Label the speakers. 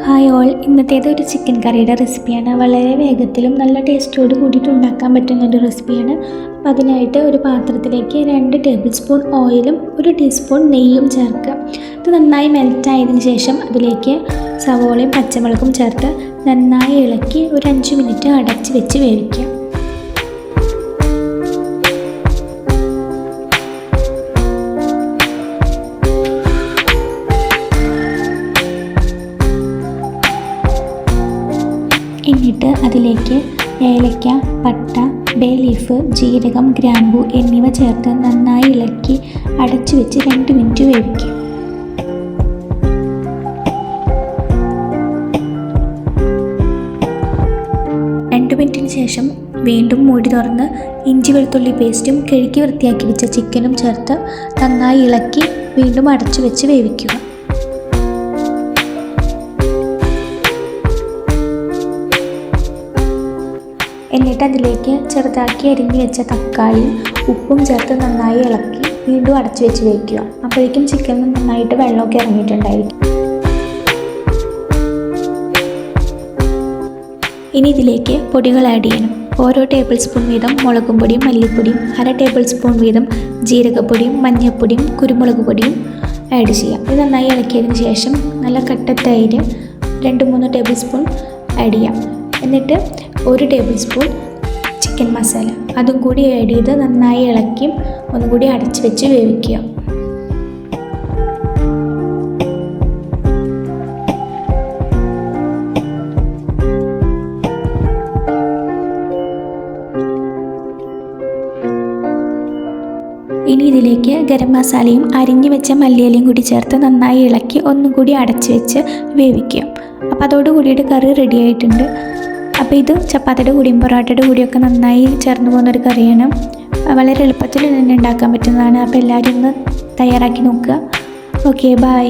Speaker 1: Hi all, ഇന്നത്തേത് ഒരു chicken കറിയുടെ റെസിപ്പിയാണ്. വളരെ വേഗത്തിലും നല്ല ടേസ്റ്റോട് കൂടിയിട്ട് ഉണ്ടാക്കാൻ പറ്റുന്ന ഒരു റെസിപ്പിയാണ്. അപ്പോൾ അതിനായിട്ട് ഒരു പാത്രത്തിലേക്ക് 2 ടേബിൾ സ്പൂൺ ഓയിലും 1 ടീസ്പൂൺ നെയ്യും ചേർക്കുക. ഇത് നന്നായി മെൽറ്റായതിനു ശേഷം അതിലേക്ക് സവോളയും പച്ചമുളകും ചേർത്ത് നന്നായി ഇളക്കി ഒരു 5 മിനിറ്റ് അടച്ച് വെച്ച് വേവിക്കുക. എന്നിട്ട് അതിലേക്ക് ഏലക്ക, പട്ട, ബേ ലീഫ്, ജീരകം, ഗ്രാമ്പൂ എന്നിവ ചേർത്ത് നന്നായി ഇളക്കി അടച്ചു വെച്ച് 2 മിനിറ്റ് വേവിക്കുക. മിനിറ്റിന് ശേഷം വീണ്ടും മൂടി തുറന്ന് ഇഞ്ചി വെളുത്തുള്ളി പേസ്റ്റും കഴുകി വൃത്തിയാക്കി വെച്ച ചിക്കനും ചേർത്ത് നന്നായി ഇളക്കി വീണ്ടും അടച്ചു വെച്ച് വേവിക്കുക. എന്നിട്ട് അതിലേക്ക് ചെറുതാക്കി അരിഞ്ഞു വെച്ച തക്കാളിയും ഉപ്പും ചേർത്ത് നന്നായി ഇളക്കി വീണ്ടും അടച്ചു വെച്ച് വയ്ക്കുക. അപ്പോഴേക്കും ചിക്കനിൽ നന്നായിട്ട് വെള്ളമൊക്കെ ഇറങ്ങിയിട്ടുണ്ടായിരിക്കും. ഇനി ഇതിലേക്ക് പൊടികൾ ആഡ് ചെയ്യണം. ഓരോ ടേബിൾ സ്പൂൺ വീതം മുളകും പൊടിയും മല്ലിപ്പൊടിയും, 1/2 ടേബിൾ സ്പൂൺ വീതം ജീരകപ്പൊടിയും മഞ്ഞൾപ്പൊടിയും കുരുമുളക് പൊടിയും ആഡ് ചെയ്യാം. ഇത് നന്നായി ഇളക്കിയതിന് ശേഷം നല്ല കട്ട തൈര് 2-3 ടേബിൾ സ്പൂൺ ആഡ് ചെയ്യാം. എന്നിട്ട് 1 ടേബിൾ സ്പൂൺ ചിക്കൻ മസാല അതും കൂടി ആഡ് ചെയ്ത് നന്നായി ഇളക്കി ഒന്നുകൂടി അടച്ച് വെച്ച് വേവിക്കുക. ഇനി ഇതിലേക്ക് ഗരം മസാലയും അരിഞ്ഞു വെച്ച മല്ലിയിലയും കൂടി ചേർത്ത് നന്നായി ഇളക്കി ഒന്നും കൂടി അടച്ച് വെച്ച് വേവിക്കുക. അപ്പോൾ അതോട് കൂടിയിട്ട് കറി റെഡി ആയിട്ടുണ്ട്. അപ്പോൾ ഇത് ചപ്പാത്തിയുടെ കൂടിയും പൊറോട്ടയുടെ കൂടിയൊക്കെ നന്നായി ചേർന്ന് പോകുന്നൊരു കറിയാണ്. വളരെ എളുപ്പത്തിൽ തന്നെ ഉണ്ടാക്കാൻ പറ്റുന്നതാണ്. അപ്പോൾ എല്ലാവരും ഒന്ന് തയ്യാറാക്കി നോക്കുക. Okay, by.